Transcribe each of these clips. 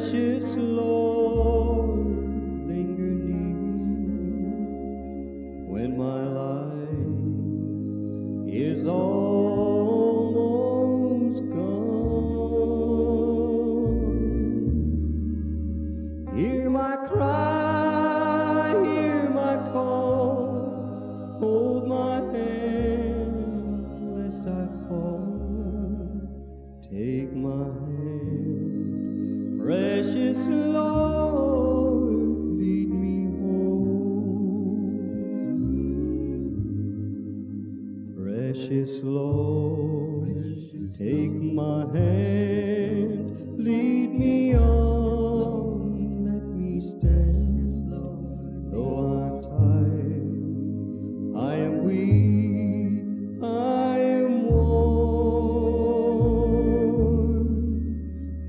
Precious Lord, linger near when my life is almost gone. Hear my cry, hear my call, hold my hand lest I fall. Take my hand, precious Lord, lead me home. Precious Lord, take my hand, lead me on, let me stand. Though I'm tired, I am weak, I am worn.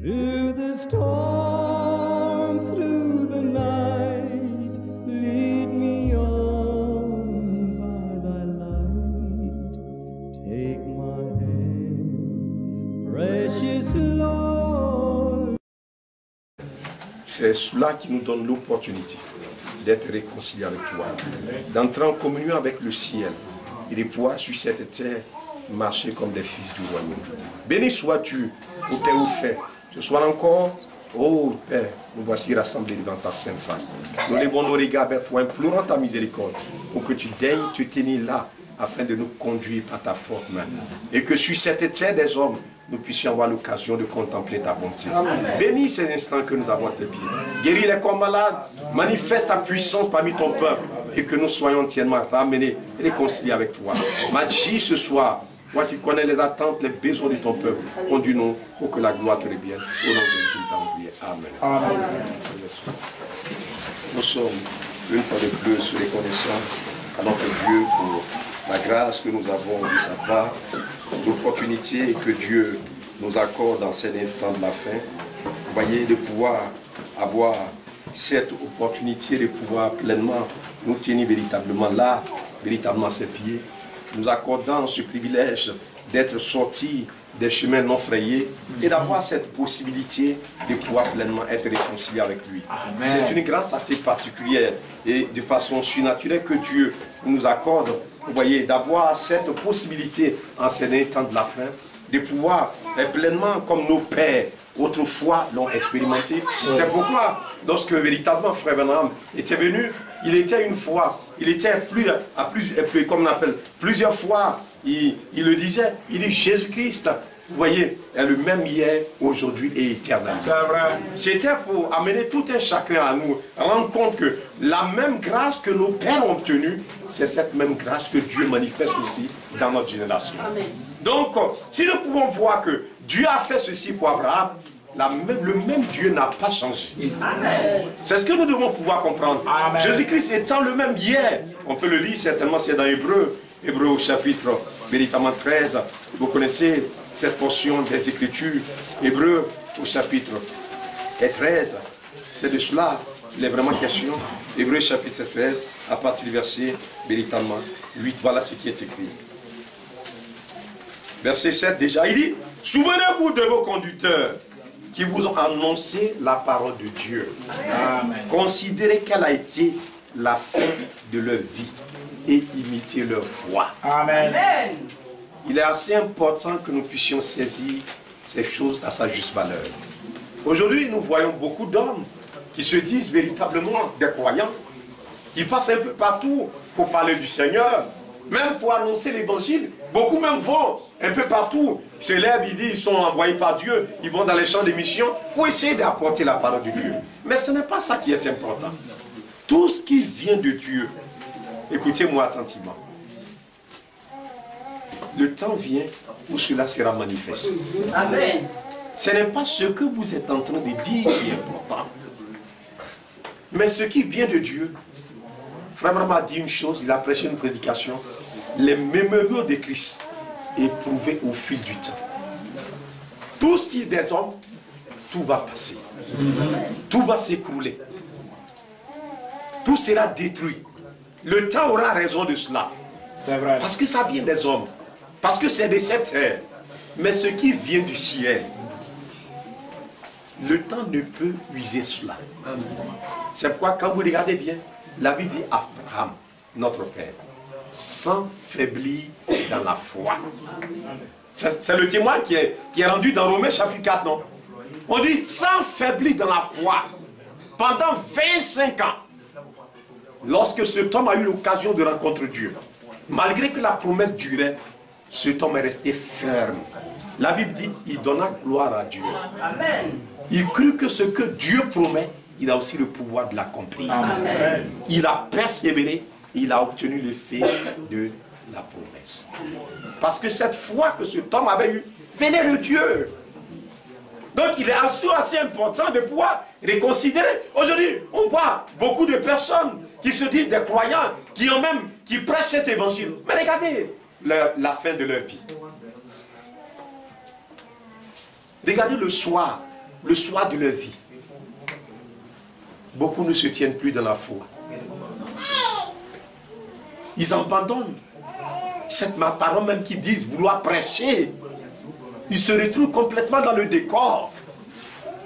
Through the storm, through the night, lead me on by thy light. Take my hand, precious Lord. C'est cela qui nous donne l'opportunité d'être réconciliés avec toi, d'entrer en communion avec le ciel et de pouvoir sur cette terre marcher comme des fils du royaume. Béni sois-tu, ô Père au fait, ce soir encore, ô Père, nous voici rassemblés devant ta sainte face. Nous levons nos regards vers toi, implorant ta miséricorde, pour que tu daignes te tenir là, afin de nous conduire par ta forte main. Et que sur cette terre des hommes, nous puissions avoir l'occasion de contempler ta bonté. Bénis ces instants que nous avons à tes pieds. Guéris les corps malades, manifeste ta puissance parmi ton peuple, et que nous soyons entièrement ramenés et réconciliés avec toi. Magie ce soir, toi qui connais les attentes, les besoins de ton peuple, conduis-nous pour que la gloire te revienne. Au nom de Jésus, nous t'avons prié. Amen. Amen. Nous sommes une fois de plus reconnaissants à notre Dieu pour la grâce que nous avons de sa part, l'opportunité que Dieu nous accorde dans ces temps de la fin. Vous voyez, de pouvoir avoir cette opportunité de pouvoir pleinement nous tenir véritablement là, véritablement à ses pieds, nous accordant ce privilège d'être sortis des chemins non frayés et d'avoir cette possibilité de pouvoir pleinement être réconcilié avec lui. C'est une grâce assez particulière et de façon surnaturelle que Dieu nous accorde, vous voyez, d'avoir cette possibilité en ces temps de la fin, de pouvoir pleinement, comme nos pères autrefois l'ont expérimenté. C'est pourquoi, lorsque véritablement Frère Branham était venu, il était une fois, il était comme on appelle, plusieurs fois, il le disait, il dit Jésus-Christ, vous voyez, est le même hier, aujourd'hui et éternellement. C'était pour amener tout un chacun à nous rendre compte que la même grâce que nos pères ont obtenue, c'est cette même grâce que Dieu manifeste aussi dans notre génération. Amen. Donc, si nous pouvons voir que Dieu a fait ceci pour Abraham, le même Dieu n'a pas changé. C'est ce que nous devons pouvoir comprendre. Jésus-Christ étant le même hier, on peut le lire certainement, c'est dans Hébreu au chapitre véritablement 13. Vous connaissez cette portion des Écritures, Hébreu au chapitre 13. C'est de cela qu'il est vraiment question. Hébreu chapitre 13, à partir du verset véritablement 8. Voilà ce qui est écrit. Verset 7 déjà, il dit, souvenez-vous de vos conducteurs qui vous ont annoncé la parole de Dieu. Amen. Considérez quelle a été la fin de leur vie et imitez leur foi. Amen. Il est assez important que nous puissions saisir ces choses à sa juste valeur. Aujourd'hui, nous voyons beaucoup d'hommes qui se disent véritablement des croyants, qui passent un peu partout pour parler du Seigneur, même pour annoncer l'évangile. Beaucoup même vont un peu partout, se lèvent, ils disent, ils sont envoyés par Dieu, ils vont dans les champs de mission pour essayer d'apporter la parole de Dieu. Mais ce n'est pas ça qui est important. Tout ce qui vient de Dieu, écoutez-moi attentivement. Le temps vient où cela sera manifesté. Amen. Ce n'est pas ce que vous êtes en train de dire qui est important, mais ce qui vient de Dieu. Frère Branham a dit une chose, il a prêché une prédication. Les mémoriaux de Christ éprouvés au fil du temps. Tout ce qui est des hommes, tout va passer. Tout va s'écrouler. Tout sera détruit. Le temps aura raison de cela. C'est vrai. Parce que ça vient des hommes. Parce que c'est de cette terre. Mais ce qui vient du ciel, le temps ne peut user cela. C'est pourquoi quand vous regardez bien, la Bible dit Abraham, notre Père, sans faiblir dans la foi. C'est le témoin qui est rendu dans Romains chapitre 4, non? On dit sans faiblir dans la foi. Pendant 25 ans, lorsque cet homme a eu l'occasion de rencontrer Dieu, malgré que la promesse durait, cet homme est resté ferme. La Bible dit, il donna gloire à Dieu. Amen. Il crut que ce que Dieu promet, il a aussi le pouvoir de l'accomplir. Il a persévéré, il a obtenu l'effet de la promesse. Parce que cette foi que cet homme avait eue venait de Dieu. Donc il est assez important de pouvoir reconsidérer. Aujourd'hui, on voit beaucoup de personnes qui se disent des croyants, qui prêchent cet évangile. Mais regardez la fin de leur vie. Regardez le soir de leur vie. Beaucoup ne se tiennent plus dans la foi. Ils abandonnent cette parole même qui disent vouloir prêcher. Ils se retrouvent complètement dans le décor.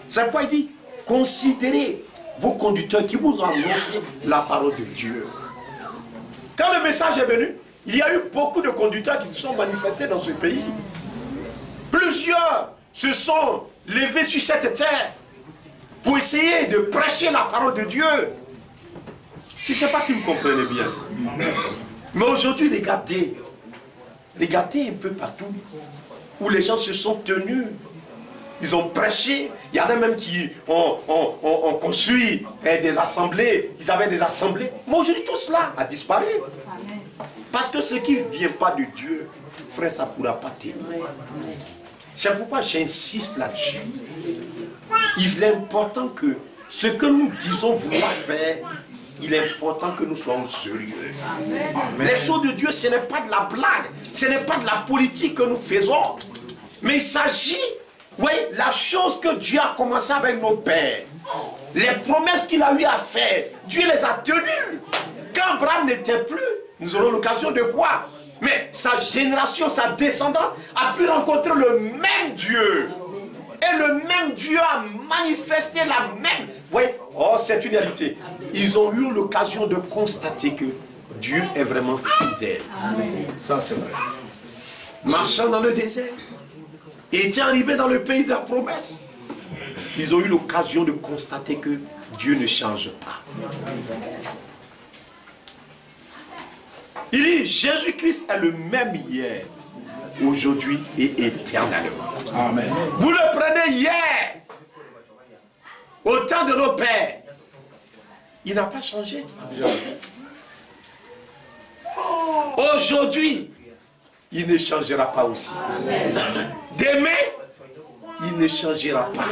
C'est pourquoi il dit, considérez vos conducteurs qui vous ont annoncé la parole de Dieu. Quand le message est venu, il y a eu beaucoup de conducteurs qui se sont manifestés dans ce pays. Plusieurs se sont levés sur cette terre pour essayer de prêcher la parole de Dieu. Je ne sais pas si vous comprenez bien. Mais aujourd'hui, regardez un peu partout où les gens se sont tenus. Ils ont prêché. Il y en a même qui ont construit des assemblées. Ils avaient des assemblées. Mais aujourd'hui, tout cela a disparu. Parce que ce qui ne vient pas de Dieu, frère, ça ne pourra pas tenir. C'est pourquoi j'insiste là-dessus. Il est important que ce que nous disons vouloir faire, il est important que nous soyons sérieux. Amen. Les choses de Dieu, ce n'est pas de la blague, ce n'est pas de la politique que nous faisons. Mais il s'agit, oui, la chose que Dieu a commencé avec nos pères. Les promesses qu'il a eu à faire, Dieu les a tenues. Quand Abraham n'était plus, nous aurons l'occasion de voir. Mais sa génération, sa descendance a pu rencontrer le même Dieu. Et le même Dieu a manifesté la même. Oui, oh, c'est une réalité. Ils ont eu l'occasion de constater que Dieu est vraiment fidèle. Amen. Ça, c'est vrai. Marchant dans le désert, et étant arrivés dans le pays de la promesse, ils ont eu l'occasion de constater que Dieu ne change pas. Il dit, Jésus-Christ est le même hier, aujourd'hui et éternellement. Amen. Vous le prenez hier, au temps de nos pères. Il n'a pas changé. Aujourd'hui, il ne changera pas aussi. Amen. Demain, il ne changera pas.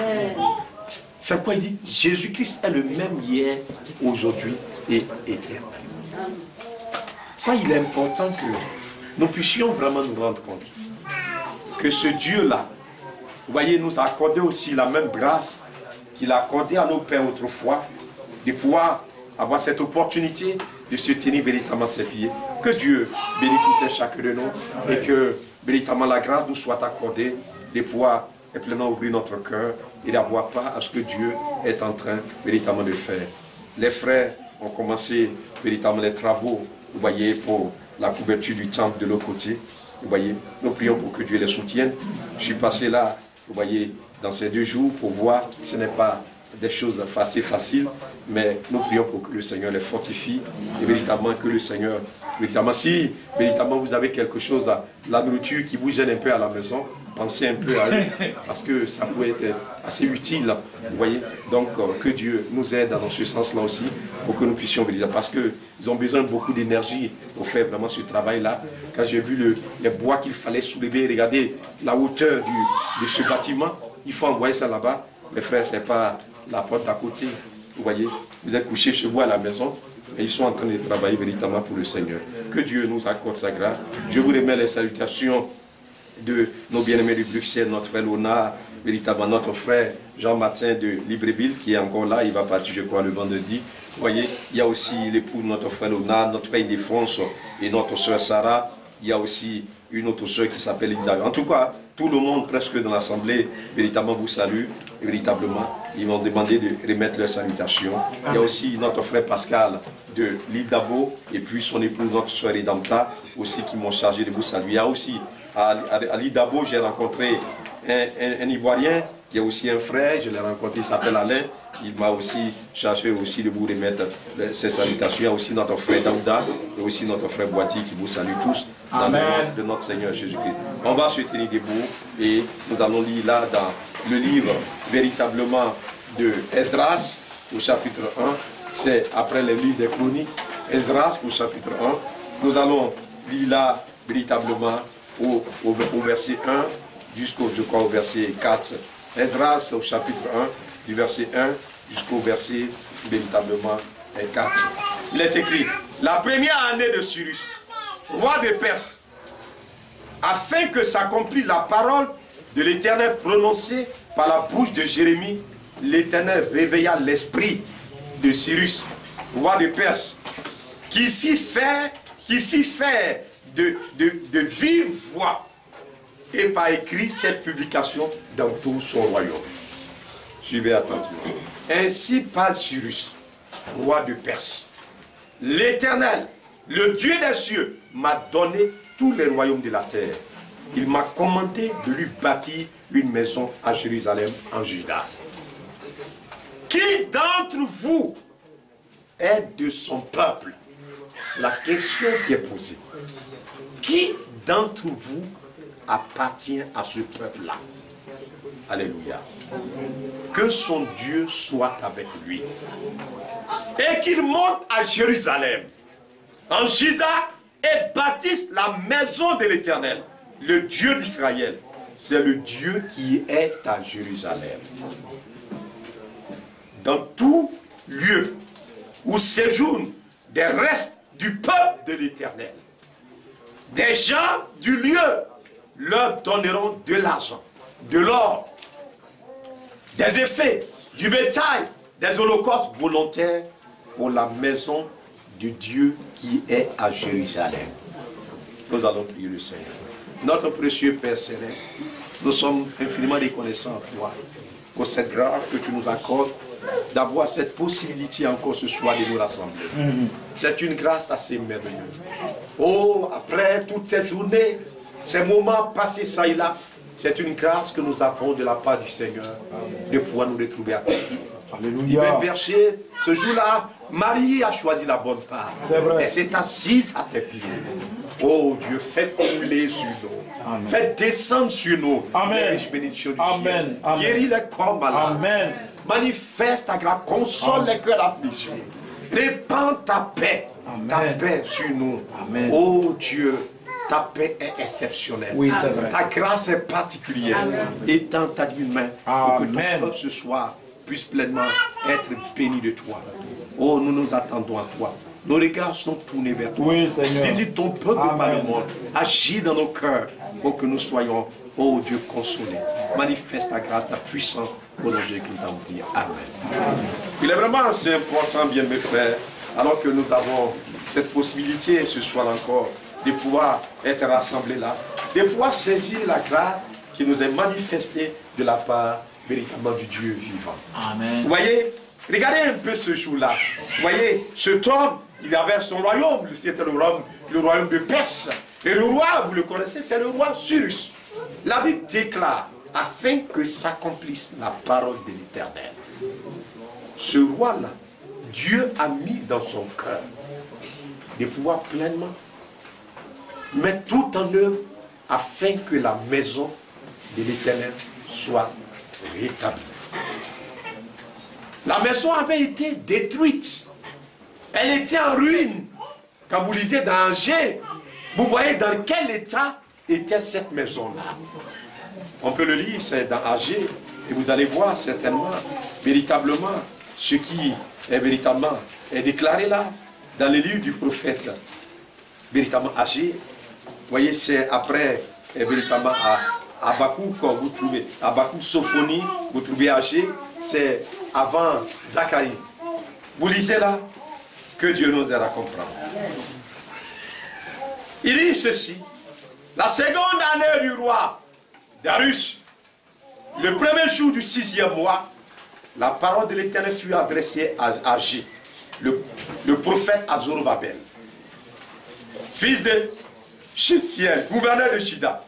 C'est pourquoi il dit, Jésus-Christ est le même hier, aujourd'hui et éternellement. Ça, il est important que nous puissions vraiment nous rendre compte que ce Dieu-là, vous voyez, nous a accordé aussi la même grâce qu'il a accordée à nos pères autrefois, de pouvoir avoir cette opportunité de se tenir véritablement ses pieds. Que Dieu bénisse tout un chacun de nous et que véritablement la grâce nous soit accordée de pouvoir pleinement ouvrir notre cœur et d'avoir part à ce que Dieu est en train véritablement de faire. Les frères ont commencé véritablement les travaux, vous voyez, pour la couverture du temple de l'autre côté. Vous voyez, nous prions pour que Dieu les soutienne. Je suis passé là, vous voyez, dans ces 2 jours pour voir. Ce n'est pas des choses assez faciles, mais nous prions pour que le Seigneur les fortifie et véritablement que le Seigneur, véritablement, si véritablement vous avez quelque chose, la nourriture qui vous gêne un peu à la maison, pensez un peu à eux, parce que ça pourrait être assez utile, vous voyez. Donc, que Dieu nous aide dans ce sens-là aussi, pour que nous puissions venir, parce qu'ils ont besoin de beaucoup d'énergie pour faire vraiment ce travail-là. Quand j'ai vu les bois qu'il fallait soulever, regardez la hauteur de ce bâtiment, il faut envoyer ça là-bas. Mes frères, ce n'est pas la porte d'à côté, vous voyez. Vous êtes couchés chez vous à la maison, et ils sont en train de travailler véritablement pour le Seigneur. Que Dieu nous accorde sa grâce. Je vous remets les salutations de nos bien-aimés de Bruxelles, notre frère Léonard, véritablement notre frère Jean-Martin de Libreville, qui est encore là, il va partir, je crois, le vendredi. Vous voyez, il y a aussi l'époux de notre frère Léonard, notre frère Ildefonse et notre soeur Sarah. Il y a aussi une autre soeur qui s'appelle Isabelle. En tout cas, tout le monde presque dans l'assemblée, véritablement vous salue, et véritablement, ils m'ont demandé de remettre leurs salutations. Il y a aussi notre frère Pascal de l'île d'Abo, et puis son épouse, notre soeur Redempta, aussi qui m'ont chargé de vous saluer. Il y a aussi, à l'île d'Abo, j'ai rencontré un Ivoirien, il y a aussi un frère, je l'ai rencontré, il s'appelle Alain, il m'a aussi chargé aussi de vous remettre ses salutations. Il y a aussi notre frère Daouda, et aussi notre frère Boiti qui vous salue tous dans le nom de notre Seigneur Jésus-Christ. On va se tenir debout et nous allons lire là dans le livre véritablement de Esdras au chapitre 1. C'est après le livre des chroniques, Esdras au chapitre 1. Nous allons lire là véritablement au verset 1 jusqu'au, je crois, au verset 4. Esdras au chapitre 1, du verset 1 jusqu'au verset véritablement 4. Il est écrit, la première année de Cyrus, roi de Perse, afin que s'accomplisse la parole de l'Éternel prononcée par la bouche de Jérémie, l'Éternel réveilla l'esprit de Cyrus, roi de Perse, qui fit faire de vive voix et par écrit cette publication dans tout son royaume. Suivez attentivement. Ainsi parle Cyrus, roi de Perse. L'Éternel, le Dieu des cieux, m'a donné tous les royaumes de la terre. Il m'a commandé de lui bâtir une maison à Jérusalem, en Juda. Qui d'entre vous est de son peuple? C'est la question qui est posée. Qui d'entre vous appartient à ce peuple-là? Alléluia. Que son Dieu soit avec lui. Et qu'il monte à Jérusalem, en Juda, et bâtisse la maison de l'Éternel, le Dieu d'Israël. C'est le Dieu qui est à Jérusalem. Dans tout lieu où séjournent des restes du peuple de l'Éternel, des gens du lieu leur donneront de l'argent, de l'or, des effets, du bétail, des holocaustes volontaires pour la maison de Dieu qui est à Jérusalem. Nous allons prier le Seigneur. Notre précieux Père Céleste, nous sommes infiniment reconnaissants à toi pour cette grâce que tu nous accordes d'avoir cette possibilité encore ce soir de nous rassembler. C'est une grâce assez merveilleuse. Oh, après toute cette journée, ces moments passés ça et là, c'est une grâce que nous avons de la part du Seigneur de pouvoir nous retrouver à terre. Alléluia. Berger, ce jour-là, Marie a choisi la bonne part. Elle s'est assise à tes pieds. Oh Dieu, faites couler sur nous. Amen. Faites descendre sur nous les riches bénédictions du ciel. Guéris les corps malades. Manifeste ta grâce. Console les cœurs affligés. Répands ta paix. Ta paix sur nous. Amen. Oh Dieu, ta paix est exceptionnelle. Oui, c'est vrai. Ta grâce est particulière. Étends ta divine main pour que ton peuple ce soir puisse pleinement être béni de toi. Oh, nous nous attendons à toi. Nos regards sont tournés vers toi. Oui, Seigneur. Visite ton peuple par le monde. Agis dans nos cœurs pour que nous soyons, oh Dieu, consolés. Manifeste ta grâce, ta puissance au nom de Jésus nous avons prié. Amen. Il est vraiment assez important, bien mes frères, alors que nous avons cette possibilité ce soir encore de pouvoir être rassemblés là, de pouvoir saisir la grâce qui nous est manifestée de la part véritablement du Dieu vivant. Amen. Vous voyez, regardez un peu ce jour-là. Vous voyez, cet homme, il avait son royaume, c'était le royaume de Perse. Et le roi, vous le connaissez, c'est le roi Cyrus. La Bible déclare, afin que s'accomplisse la parole de l'Éternel. Ce roi-là, Dieu a mis dans son cœur de pouvoir pleinement mettre tout en œuvre afin que la maison de l'Éternel soit rétablie. La maison avait été détruite. Elle était en ruine. Quand vous lisez dans Angers, vous voyez dans quel état était cette maison-là. On peut le lire, c'est dans Angers, et vous allez voir certainement, véritablement, ce qui est véritablement déclaré là, dans les livres du prophète, véritablement Angers. Vous voyez, c'est après, véritablement, à Habakkuk, quand vous trouvez, Habakkuk, Sophonie, vous trouvez Angers, c'est avant Zacharie. Vous lisez là, que Dieu nous aide à comprendre. Il dit ceci, la seconde année du roi Darius, le premier jour du 6e mois, la parole de l'Éternel fut adressée à J, le prophète à Zorobabel, fils de Shithiel, gouverneur de Shida,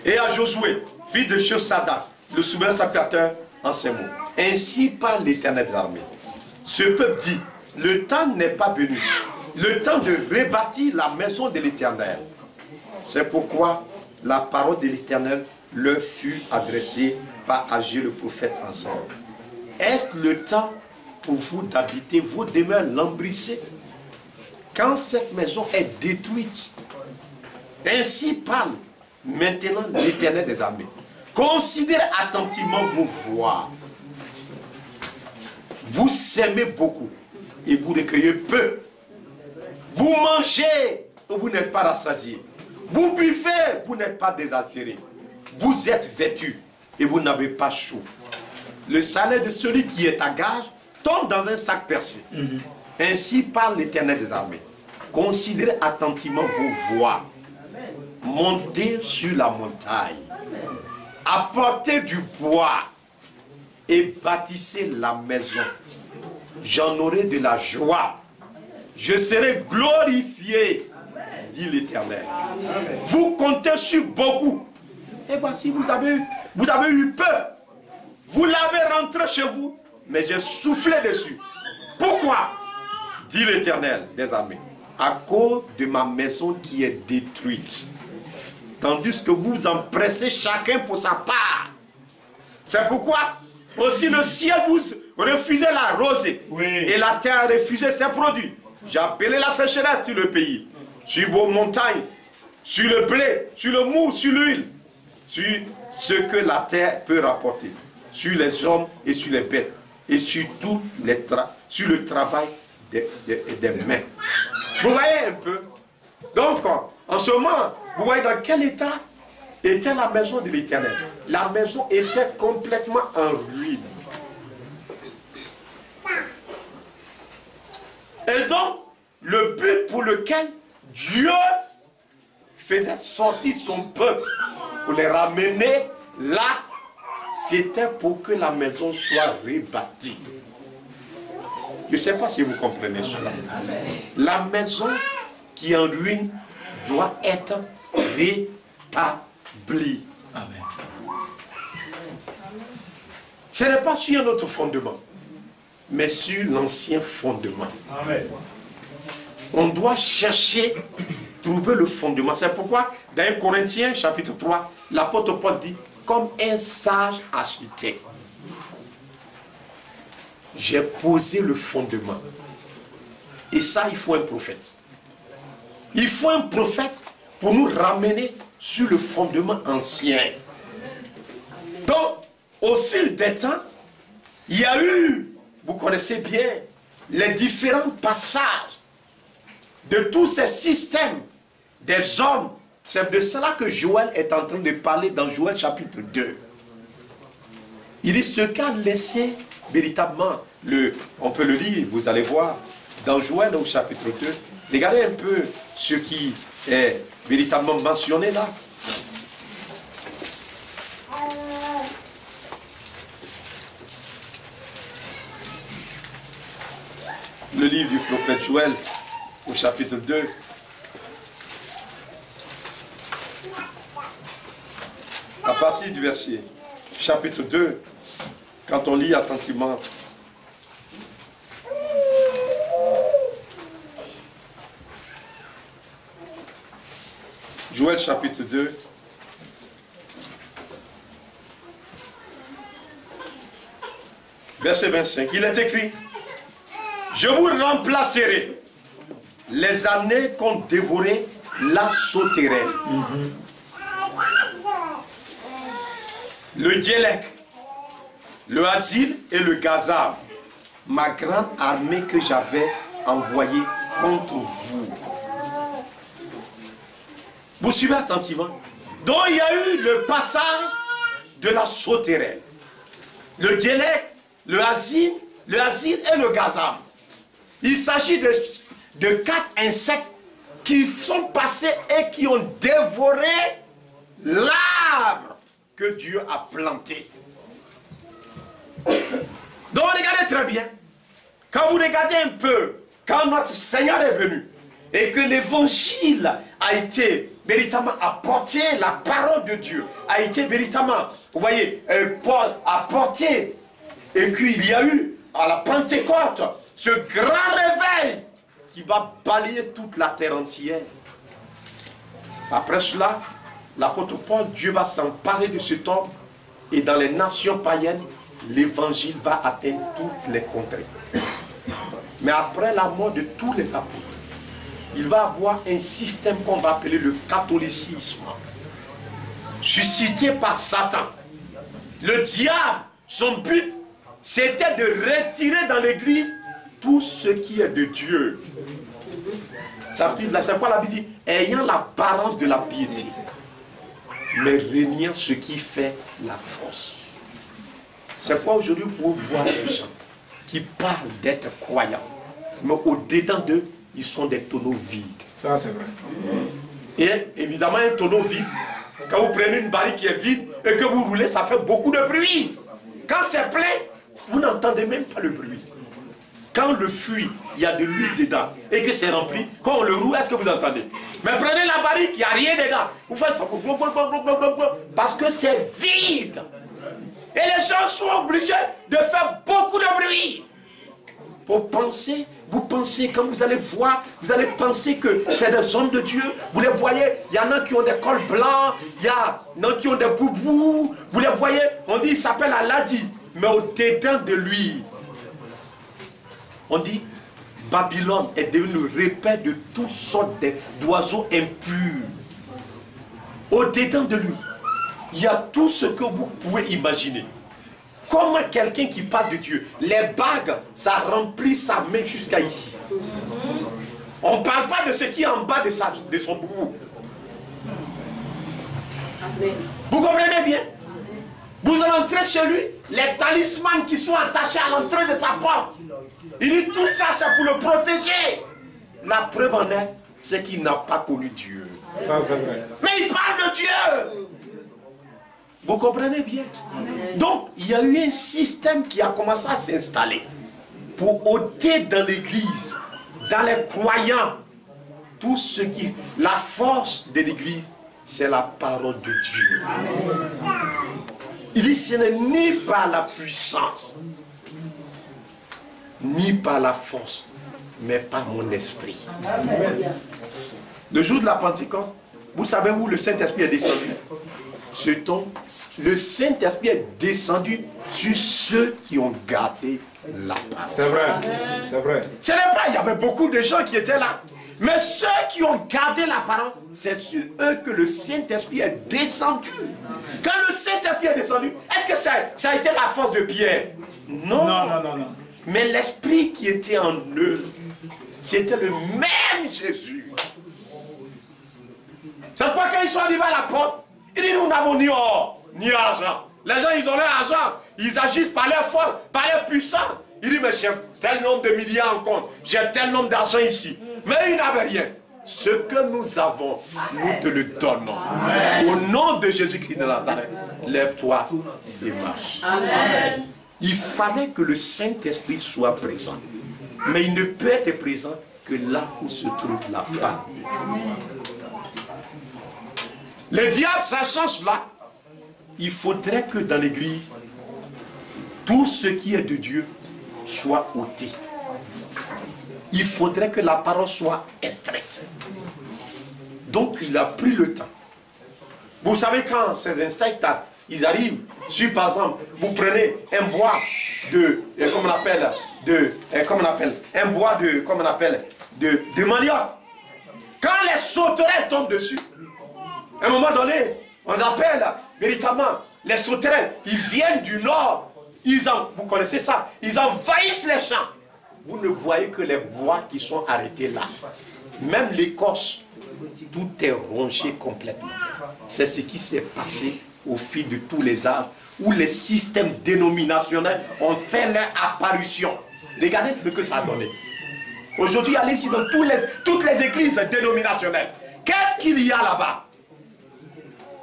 et à Josué, fils de Shosada, le souverain sacrificateur en ces mots. Ainsi parle l'Éternel des armées. Ce peuple dit, le temps n'est pas venu, le temps de rebâtir la maison de l'Éternel. C'est pourquoi la parole de l'Éternel leur fut adressée par Agé le prophète ensemble. Est-ce le temps pour vous d'habiter vos demeures lambrissées quand cette maison est détruite? Ainsi parle maintenant l'Éternel des armées. Considérez attentivement vos voies. Vous s'aimez beaucoup et vous recueillez peu. Vous mangez et vous n'êtes pas rassasiés. Vous buvez, vous n'êtes pas désaltérés. Vous êtes vêtus et vous n'avez pas chaud. Le salaire de celui qui est à gage tombe dans un sac percé. Ainsi parle l'Éternel des armées. Considérez attentivement vos voies. Montez sur la montagne. Apportez du bois et bâtissez la maison. J'en aurai de la joie. Je serai glorifié, dit l'Éternel. Vous comptez sur beaucoup. Et voici, vous avez eu peur. Vous l'avez rentré chez vous, mais j'ai soufflé dessus. Pourquoi? Dit l'Éternel des armées. À cause de ma maison qui est détruite. Tandis que vous en pressez chacun pour sa part. C'est pourquoi aussi le ciel vous refusez la rosée. Oui. Et la terre a refusé ses produits. J'ai appelé la sécheresse sur le pays, sur vos montagnes, sur le blé, sur le mou, sur l'huile, sur ce que la terre peut rapporter, sur les hommes et sur les bêtes, et sur tout sur le travail des mains. Vous voyez un peu? Donc, en ce moment, vous voyez dans quel état était la maison de l'Éternel. La maison était complètement en ruine. Et donc, le but pour lequel Dieu faisait sortir son peuple, pour les ramener là, c'était pour que la maison soit rebâtie. Je ne sais pas si vous comprenez cela. La maison qui est en ruine doit être rétablie. Amen. Ce n'est pas sur un autre fondement, mais sur l'ancien fondement. Amen. On doit chercher, trouver le fondement. C'est pourquoi, dans 1 Corinthiens, chapitre 3, l'apôtre Paul dit, comme un sage architecte, j'ai posé le fondement. Et ça, il faut un prophète. Il faut un prophète pour nous ramener sur le fondement ancien. Donc, au fil des temps, il y a eu, vous connaissez bien, les différents passages de tous ces systèmes des hommes. C'est de cela que Joël est en train de parler dans Joël chapitre 2. Il dit ce qu'a laissé véritablement, on peut le lire, vous allez voir, dans Joël au chapitre 2, regardez un peu ce qui est véritablement mentionné là. Le livre du prophète Joël au chapitre 2. À partir du verset chapitre 2, quand on lit attentivement, Joël chapitre 2, verset 25, il est écrit, je vous remplacerai les années qu'ont dévoré la sauterelle. Le Diélec, le Asile et le Gazam, ma grande armée que j'avais envoyée contre vous. Vous suivez attentivement. Donc il y a eu le passage de la sauterelle. Le Diélec, le Asile et le Gazam. Il s'agit de 4 insectes qui sont passés et qui ont dévoré l'arbre arbre que Dieu a planté. Donc regardez très bien. Quand vous regardez un peu, quand notre Seigneur est venu et que l'évangile a été véritablement apporté, la parole de Dieu a été véritablement, vous voyez, apporté, et qu'il y a eu à la Pentecôte ce grand réveil qui va balayer toute la terre entière. Après cela, l'apôtre Paul, Dieu va s'emparer de cet homme et dans les nations païennes, l'évangile va atteindre toutes les contrées. Mais après la mort de tous les apôtres, il va avoir un système qu'on va appeler le catholicisme, suscité par Satan. Le diable, son but, c'était de retirer dans l'église tout ce qui est de Dieu. C'est quoi la Bible dit? Ayant l'apparence de la piété, mais régnant ce qui fait la force. C'est quoi aujourd'hui vous voir des gens qui parlent d'être croyants, mais au-dedans d'eux, ils sont des tonneaux vides. Ça, c'est vrai. Et évidemment, un tonneau vide, quand vous prenez une barrique qui est vide et que vous roulez, ça fait beaucoup de bruit. Quand c'est plein, vous n'entendez même pas le bruit. Quand le fût, il y a de l'huile dedans et que c'est rempli, quand on le roule, est-ce que vous entendez? Mais prenez la barrique, il n'y a rien dedans. Vous faites ça parce que c'est vide. Et les gens sont obligés de faire beaucoup de bruit. Pour penser, vous pensez, quand vous allez voir, vous allez penser que c'est des hommes de Dieu. Vous les voyez, il y en a qui ont des cols blancs, il y en a qui ont des boubous. Vous les voyez, on dit, il s'appelle Aladi. Mais au-dedans de lui, on dit, Babylone est devenu le repère de toutes sortes d'oiseaux impurs. Au-dedans de lui, il y a tout ce que vous pouvez imaginer. Comment quelqu'un qui parle de Dieu, les bagues, ça remplit sa main jusqu'à ici. On ne parle pas de ce qui est en bas de son boubou. Vous comprenez bien? Vous entrez chez lui, les talismans qui sont attachés à l'entrée de sa porte. Il dit tout ça, c'est pour le protéger. La preuve en est, c'est qu'il n'a pas connu Dieu. Ça, c'est vrai. Mais il parle de Dieu. Vous comprenez bien? Donc, il y a eu un système qui a commencé à s'installer pour ôter dans l'église, dans les croyants, tout ce qui... La force de l'église, c'est la parole de Dieu. Il dit, ce n'est ni par la puissance, ni par la force, mais par mon esprit. Le jour de la Pentecôte, vous savez où le Saint-Esprit est descendu? Le Saint-Esprit est descendu sur ceux qui ont gardé la parole. C'est vrai, c'est vrai. Ce n'est pas, il y avait beaucoup de gens qui étaient là. Mais ceux qui ont gardé la parole, c'est sur eux que le Saint-Esprit est descendu. Quand le Saint-Esprit est descendu, est-ce que ça a été la force de Pierre? Non. Non, non, non, non. Mais l'Esprit qui était en eux, c'était le même Jésus. C'est pourquoi quand ils sont arrivés à la porte, ils disent, nous n'avons ni or, ni argent. Les gens, ils ont leur argent. Ils agissent par leur force, par leur puissance. Ils disent, mais j'ai tel nombre de milliards en compte. J'ai tel nombre d'argent ici. Mais ils n'avaient rien. Ce que nous avons, nous te le donnons. Amen. Au nom de Jésus-Christ de Nazareth, lève-toi et marche. Amen. Il fallait que le Saint-Esprit soit présent. Mais il ne peut être présent que là où se trouve la parole. Le diable, sachant cela, il faudrait que dans l'église, tout ce qui est de Dieu soit ôté. Il faudrait que la parole soit extraite. Donc il a pris le temps. Vous savez quand ces insectes, ils arrivent, si par exemple, vous prenez un bois de, comment on appelle, de manioc. Quand les sauterelles tombent dessus, à un moment donné, on appelle véritablement les sauterelles, ils viennent du nord, vous connaissez ça, ils envahissent les champs. Vous ne voyez que les bois qui sont arrêtés là. Même l'écorce, tout est rongé complètement. C'est ce qui s'est passé au fil de tous les arbres, où les systèmes dénominationnels ont fait leur apparition. Regardez ce que ça a donné. Aujourd'hui, allez-y dans toutes les églises dénominationnelles. Qu'est-ce qu'il y a là-bas?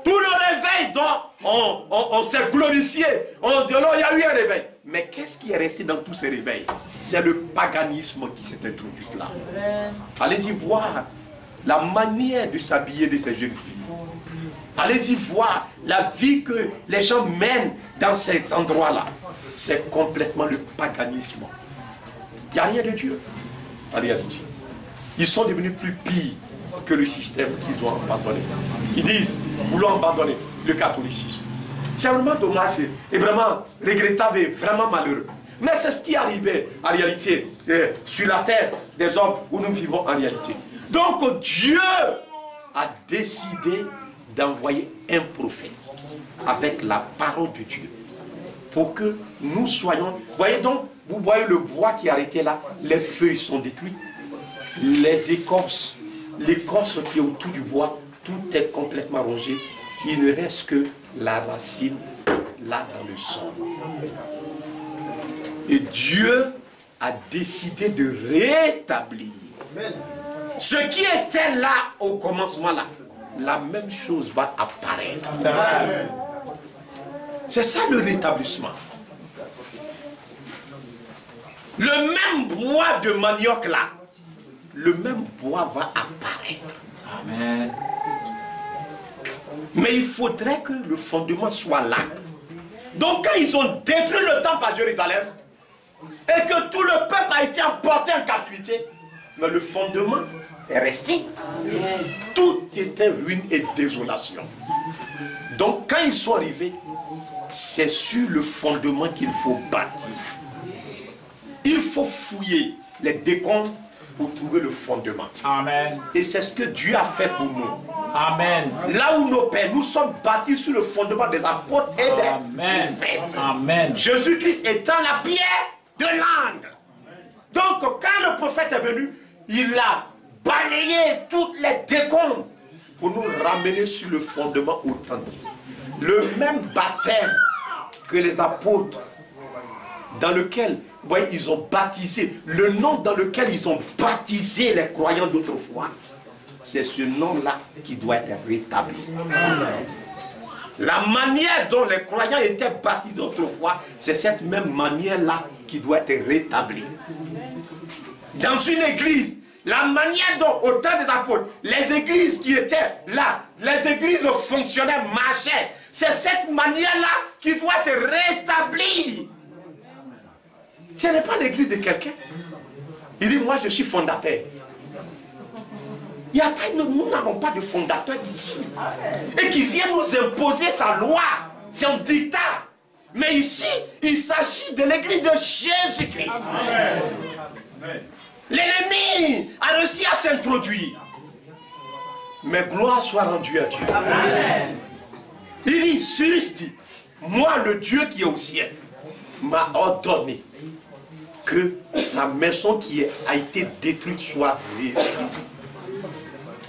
Tout le réveil dont on s'est glorifié, on dit, il y a eu un réveil. Mais qu'est-ce qui est resté dans tous ces réveils? C'est le paganisme qui s'est introduit là. Allez-y voir la manière de s'habiller de ces jeunes filles. Allez-y voir la vie que les gens mènent dans ces endroits-là. C'est complètement le paganisme. Il n'y a rien de Dieu. Allez, ils sont devenus plus pires que le système qu'ils ont abandonné. Ils disent, voulons abandonner le catholicisme. C'est vraiment dommage et vraiment regrettable et vraiment malheureux. Mais c'est ce qui est arrivé en réalité sur la terre des hommes où nous vivons en réalité. Donc Dieu a décidé d'envoyer un prophète avec la parole de Dieu pour que nous soyons... Voyez donc, vous voyez le bois qui est arrêté là, les feuilles sont détruites, les écorces, l'écorce qui est autour du bois, tout est complètement rongé. Il ne reste que la racine là dans le sol. Et Dieu a décidé de rétablir ce qui était là au commencement là. La même chose va apparaître. C'est ça le rétablissement. Le même bois de manioc là, le même bois va apparaître. Amen. Mais il faudrait que le fondement soit là. Donc quand ils ont détruit le temple à Jérusalem et que tout le peuple a été emporté en captivité, mais le fondement est resté. Tout était ruine et désolation. Donc quand ils sont arrivés, c'est sur le fondement qu'il faut bâtir. Il faut fouiller les décombres pour trouver le fondement. Amen. Et c'est ce que Dieu a fait pour nous. Amen. Là où nos pères, nous sommes bâtis sur le fondement des apôtres et des prophètes. Amen. Jésus-Christ étant la pierre de l'angle. Donc quand le prophète est venu, il a balayé toutes les décombres pour nous ramener sur le fondement authentique. Le même baptême que les apôtres, dans lequel, vous voyez, ils ont baptisé, le nom dans lequel ils ont baptisé les croyants d'autrefois, c'est ce nom-là qui doit être rétabli. La manière dont les croyants étaient baptisés autrefois, c'est cette même manière-là qui doit être rétablie. Dans une église, la manière dont, au temps des apôtres, les églises qui étaient là, les églises fonctionnaient, marchaient, c'est cette manière-là qui doit être rétablie. Ce n'est pas l'église de quelqu'un. Il dit, moi je suis fondateur. Il y a pas, nous n'avons pas de fondateur ici. Et qui vient nous imposer sa loi, son dictat. Mais ici, il s'agit de l'église de Jésus-Christ. L'ennemi a réussi à s'introduire. Mais gloire soit rendue à Dieu. Amen. Il dit, Cyrus dit, moi le Dieu qui est au ciel m'a ordonné que sa maison qui a été détruite soit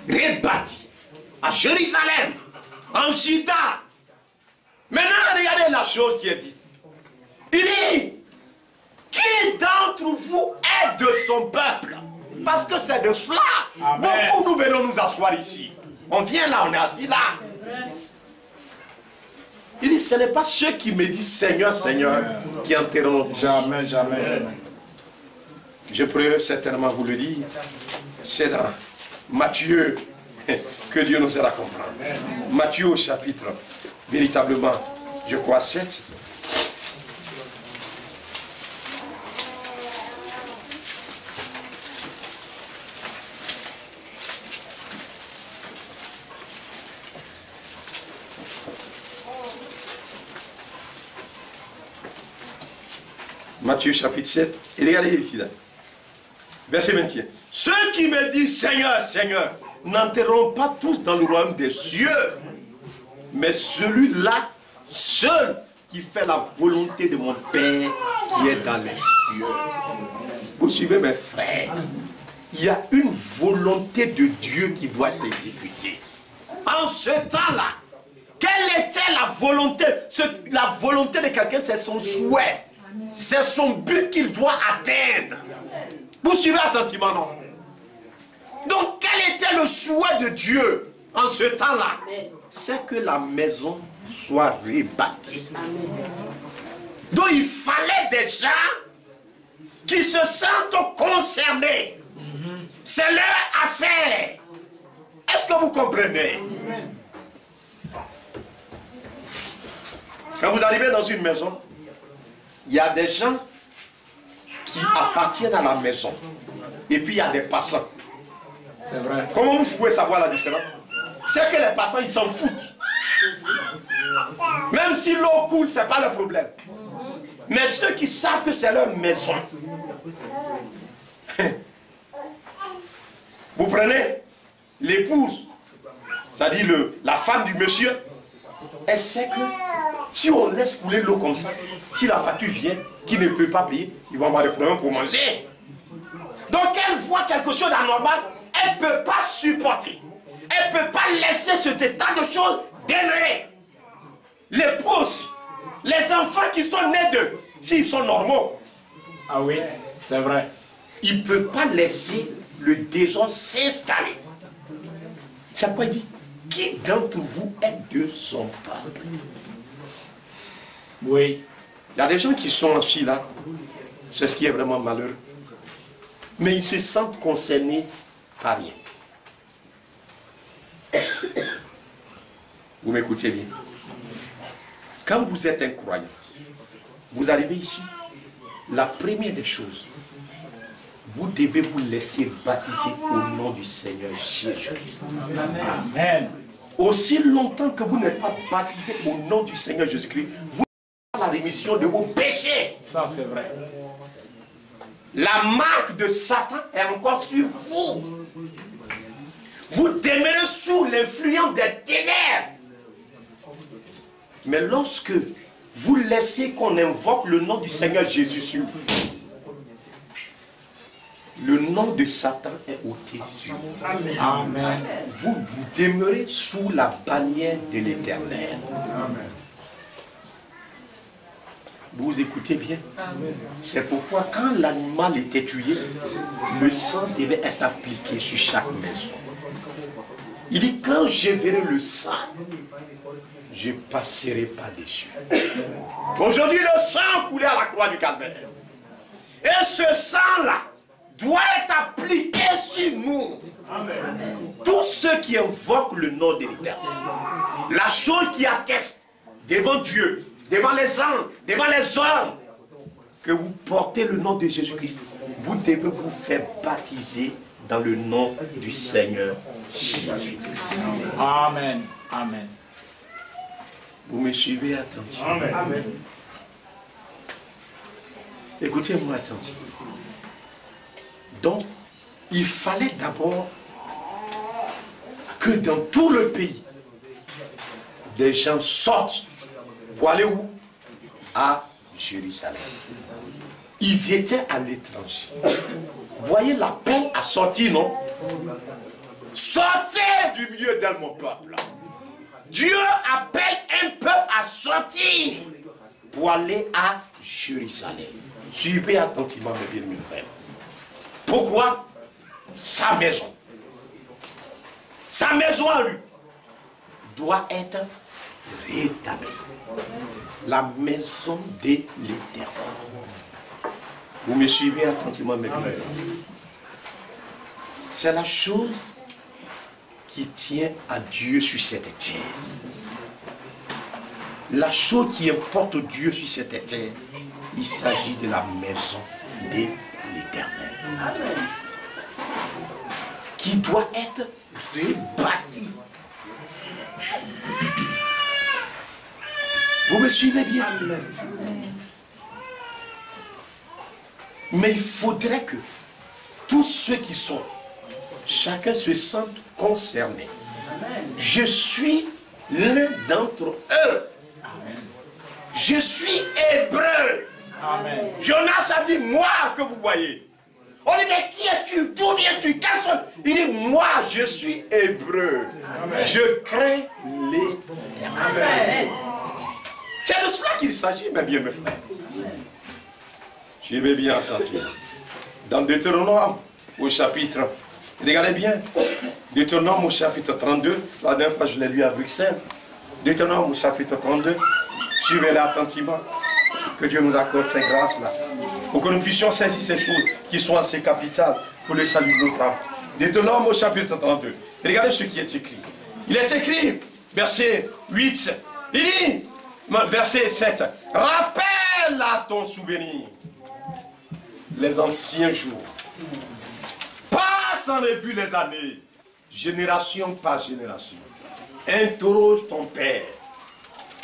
rebâtie à Jérusalem, en Juda. Maintenant, regardez la chose qui est dite. Il dit, qui d'entre vous est de son peuple? Parce que c'est de cela. Amen. Beaucoup nous venons nous asseoir ici. On vient là, on est assis là. Il dit, ce n'est pas ceux qui me disent Seigneur, Seigneur, qui entreront. Jamais, jamais, jamais. Je pourrais certainement vous le dire. C'est dans Matthieu que Dieu nous aide à comprendre. Matthieu au chapitre, véritablement, je crois 7. Matthieu chapitre 7, et regardez ici là. Verset 21. Ceux qui me disent Seigneur, Seigneur, n'entreront pas tous dans le royaume des cieux, mais celui-là seul qui fait la volonté de mon Père qui est dans les cieux. Vous suivez mes frères? Il y a une volonté de Dieu qui doit être exécutée. En ce temps-là, quelle était la volonté? La volonté de quelqu'un, c'est son souhait. C'est son but qu'il doit atteindre. Vous suivez attentivement, non? Donc, quel était le souhait de Dieu en ce temps-là? c'est que la maison soit rebâtie. Donc il fallait des gens qui se sentent concernés. C'est leur affaire. Est-ce que vous comprenez? Quand vous arrivez dans une maison, il y a des gens qui appartiennent à la maison. Et puis il y a des passants. C'est vrai. Comment vous pouvez savoir la différence? C'est que les passants, ils s'en foutent. Même si l'eau coule, ce n'est pas le problème. Mais ceux qui savent que c'est leur maison. Vous prenez l'épouse, c'est-à-dire la femme du monsieur, elle sait que si on laisse couler l'eau comme ça, si la facture vient, qui ne peut pas payer, ils vont avoir des problèmes pour manger. Donc elle voit quelque chose d'anormal, elle ne peut pas supporter. Elle ne peut pas laisser cet état de choses demeurer. L'époux aussi, les enfants qui sont nés d'eux, s'ils sont normaux. Ah oui, c'est vrai. Il ne peut pas laisser le désordre s'installer. C'est quoi il dit? Qui d'entre vous est de son peuple? Oui. Il y a des gens qui sont assis là. C'est ce qui est vraiment malheureux. Mais ils se sentent concernés par rien. Vous m'écoutez bien. Quand vous êtes un croyant, vous arrivez ici, la première des choses, vous devez vous laisser baptiser au nom du Seigneur Jésus-Christ. Amen. Aussi longtemps que vous n'êtes pas baptisé au nom du Seigneur Jésus-Christ, vous avez la rémission de vos péchés. Ça, c'est vrai. La marque de Satan est encore sur vous. Vous demeurez sous l'influence des ténèbres. Mais lorsque vous laissez qu'on invoque le nom du Seigneur Jésus sur vous, le nom de Satan est ôté sur vous. Amen. Vous demeurez sous la bannière de l'Éternel. Vous écoutez bien. C'est pourquoi quand l'animal était tué, le sang devait être appliqué sur chaque maison. Il dit, quand je verrai le sang, je passerai par-dessus. Aujourd'hui, le sang coulait à la croix du Calvaire. Et ce sang-là doit être appliqué sur nous. Amen. Tous ceux qui invoquent le nom de l'Éternel, la chose qui atteste devant Dieu, devant les anges, devant les hommes, que vous portez le nom de Jésus-Christ, vous devez vous faire baptiser dans le nom du Seigneur Jésus-Christ. Amen. Amen. Vous me suivez attentivement. Amen. Écoutez-moi attentivement. Donc, il fallait d'abord que dans tout le pays, des gens sortent pour aller où? À Jérusalem. Ils étaient à l'étranger. Voyez l'appel à sortir, non? Sortez du milieu de mon peuple. Dieu appelle un peuple à sortir pour aller à Jérusalem. Suivez attentivement mes bien-aimés frères. Pourquoi? Sa maison à lui doit être rétablie. La maison de l'Éternel. Vous me suivez attentivement mes bien-aimés. C'est la chose qui tient à Dieu sur cette terre. La chose qui importe Dieu sur cette terre, il s'agit de la maison de l'Éternel. Qui doit être rebâtie. Vous me suivez bien? Mais il faudrait que tous ceux qui sont, chacun se sente concerné. Je suis l'un d'entre eux. Je suis hébreu. Amen. Jonas a dit, moi que vous voyez. On dit, mais qui es-tu? D'où viens-tu? Quel son? Il dit, moi je suis hébreu. Amen. Je crains l'Éternel. C'est de cela qu'il s'agit, mes bien, mes frères. Je vais bien attentivement. Dans Deutéronome, au chapitre, regardez bien, Deutéronome au chapitre 32. La dernière fois, je l'ai lu à Bruxelles. Deutéronome au chapitre 32. Suivez-les attentivement. Que Dieu nous accorde cette grâce-là. Pour que nous puissions saisir ces choses qui sont assez capitales pour le salut de notre âme. Deutéronome au chapitre 32. Regardez ce qui est écrit. Il est écrit, verset 8. Il dit, verset 7. Rappelle à ton souvenir les anciens jours. Passe en revue les années, génération par génération. Interroge ton père,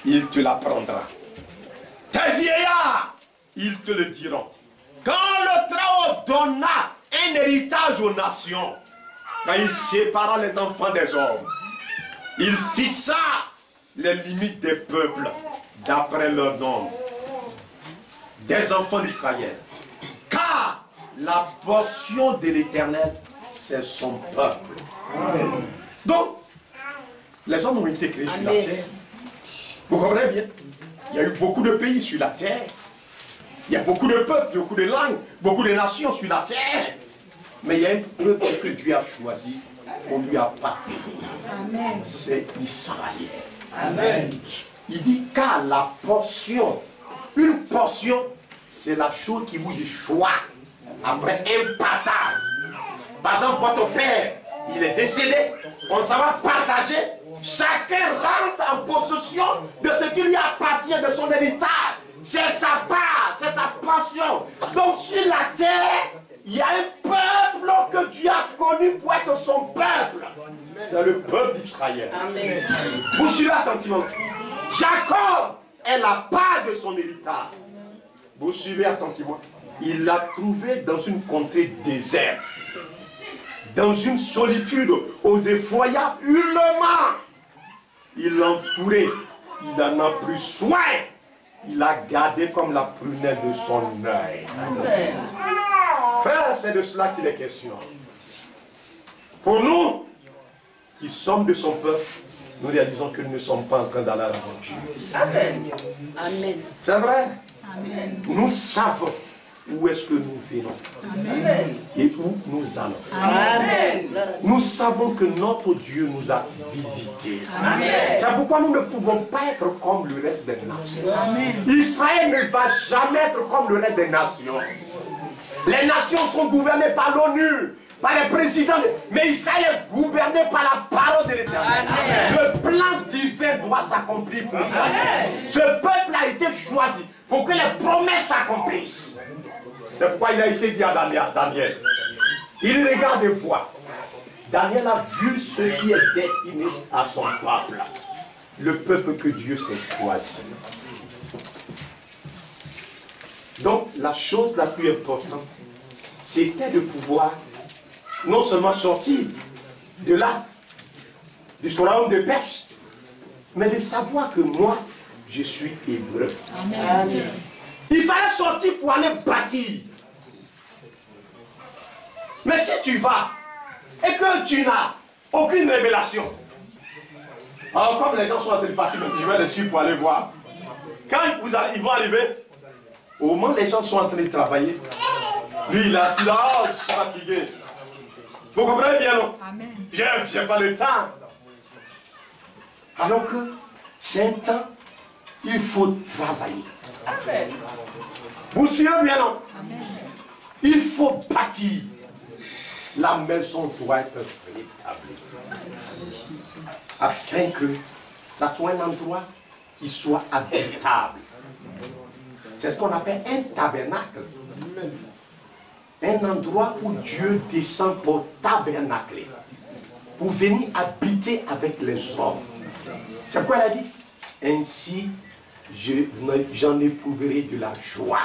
il te l'apprendra. Tes vieillards, ils te le diront. Quand le Très-Haut donna un héritage aux nations, quand il sépara les enfants des hommes, il fixa les limites des peuples d'après leur nombre, des enfants d'Israël. Car la portion de l'Éternel, c'est son peuple. Donc, les hommes ont été créés sur la terre. Vous comprenez bien? Il y a eu beaucoup de pays sur la terre. Il y a beaucoup de peuples, beaucoup de langues, beaucoup de nations sur la terre. Mais il y a un peuple que Dieu a choisi, on lui a pacté. C'est Israël. Amen. Il dit car la portion, une portion, c'est la chose qui vous échoue après un partage. Par exemple, votre père, il est décédé, on s'en va partager. Chacun rentre en possession de ce qui lui appartient, de son héritage. C'est sa part, c'est sa portion. Donc sur la terre, il y a un peuple que Dieu a connu pour être son peuple. C'est le peuple d'Israël. Vous suivez attentivement. Jacob est la part de son héritage. Vous suivez attentivement. Il l'a trouvé dans une contrée déserte. Dans une solitude aux effroyables hurlements. Il l'a entouré. Il en a pris soin. Il l'a gardé comme la prunelle de son œil. Frère, c'est de cela qu'il est question. Pour nous, qui sommes de son peuple, nous réalisons que nous ne sommes pas en train d'aller à l'aventure. Amen. Amen. C'est vrai. Amen. Nous savons où est-ce que nous venons. Amen. Et où nous allons. Amen. Nous savons que notre Dieu nous a visités. Amen. C'est pourquoi nous ne pouvons pas être comme le reste des nations. Amen. Israël ne va jamais être comme le reste des nations. Les nations sont gouvernées par l'ONU, par les présidents, mais Israël est gouverné par la parole de l'Éternel. Le plan divin doit s'accomplir pour Israël. Ce peuple a été choisi pour que les promesses s'accomplissent. C'est pourquoi il a été dit à Daniel. Il regarde et voit. Daniel a vu ce qui est destiné à son peuple. Le peuple que Dieu s'est choisi. Donc, la chose la plus importante, c'était de pouvoir non seulement sortir de là, de son royaume de pêche, mais de savoir que moi, je suis hébreu. Amen. Il fallait sortir pour aller bâtir. Mais si tu vas et que tu n'as aucune révélation, alors comme les gens sont en train de partir, je vais les suivre pour aller voir. Quand ils vont arriver, au moment où les gens sont en train de travailler, lui il est assis là, oh, je suis fatigué. Vous comprenez bien, non? J'ai pas le temps. Alors que c'est un temps, il faut travailler. Amen. Vous suivez bien, non? Il faut bâtir. La maison doit être rétablie. Afin que ça soit un endroit qui soit habitable. C'est ce qu'on appelle un tabernacle. Un endroit où Dieu descend pour tabernacler. Pour venir habiter avec les hommes. C'est quoi il a dit? Ainsi, j'en éprouverai de la joie.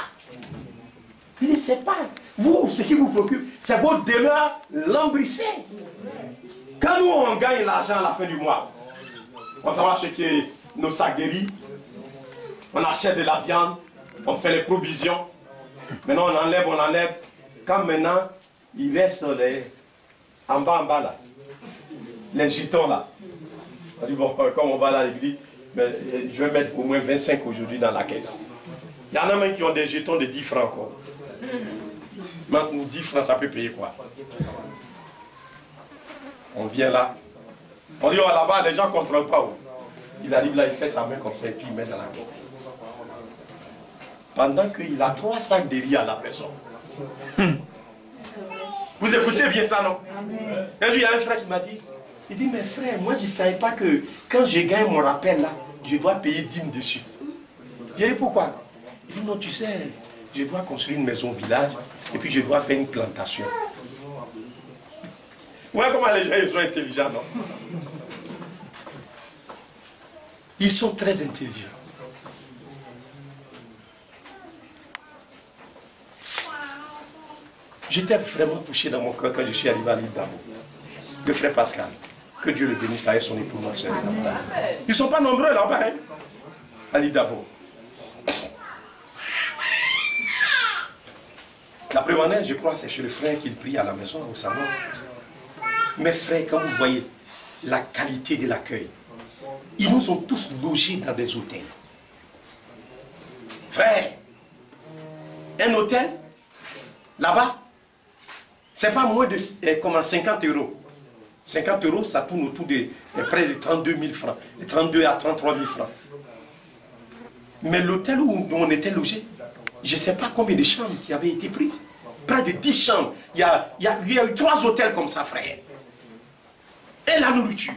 Il dit, c'est pas vous, ce qui vous préoccupe, c'est votre demeure lambrissée. Quand nous, on gagne l'argent à la fin du mois, on s'en va acheter nos sacs de riz, on achète de la viande, on fait les provisions. Maintenant, on enlève. Quand maintenant, il reste en bas là, les jetons là. On dit, bon, comme on va là, il dit, mais je vais mettre au moins 25 aujourd'hui dans la caisse. Il y en a même qui ont des jetons de 10 francs quoi. Maintenant, 10 francs, ça peut payer quoi? On vient là. On dit, oh, là-bas, les gens ne contrôlent pas. Oh. Il arrive là, il fait sa main comme ça et puis il met dans la caisse. Pendant qu'il a 3 sacs de riz à la maison. Vous écoutez bien ça, non? Un jour, il y a un frère qui m'a dit, il dit, mais frère, moi je ne savais pas que quand je gagne mon rappel là, je dois payer dîme dessus. J'ai dit, pourquoi? Il dit, non, tu sais, je dois construire une maison au village et puis je dois faire une plantation. Ouais, comment les gens ils sont intelligents, non? Ils sont très intelligents. J'étais vraiment touché dans mon cœur quand je suis arrivé à l'île d'Abo. Le frère Pascal, que Dieu le bénisse avec son épouse. Ils ne sont pas nombreux là-bas, hein, à l'île d'Abo. La preuve en est, je crois, c'est chez le frère qu'il prie à la maison, au salon. Mes frères, quand vous voyez la qualité de l'accueil, ils nous ont tous logés dans des hôtels. Frère, un hôtel, là-bas, c'est pas moins de 50 euros. 50 euros, ça tourne autour de près de 32 000 francs. De 32 à 33 000 francs. Mais l'hôtel où on était logé, je ne sais pas combien de chambres qui avaient été prises. Près de 10 chambres. Il y a eu 3 hôtels comme ça, frère. Et la nourriture.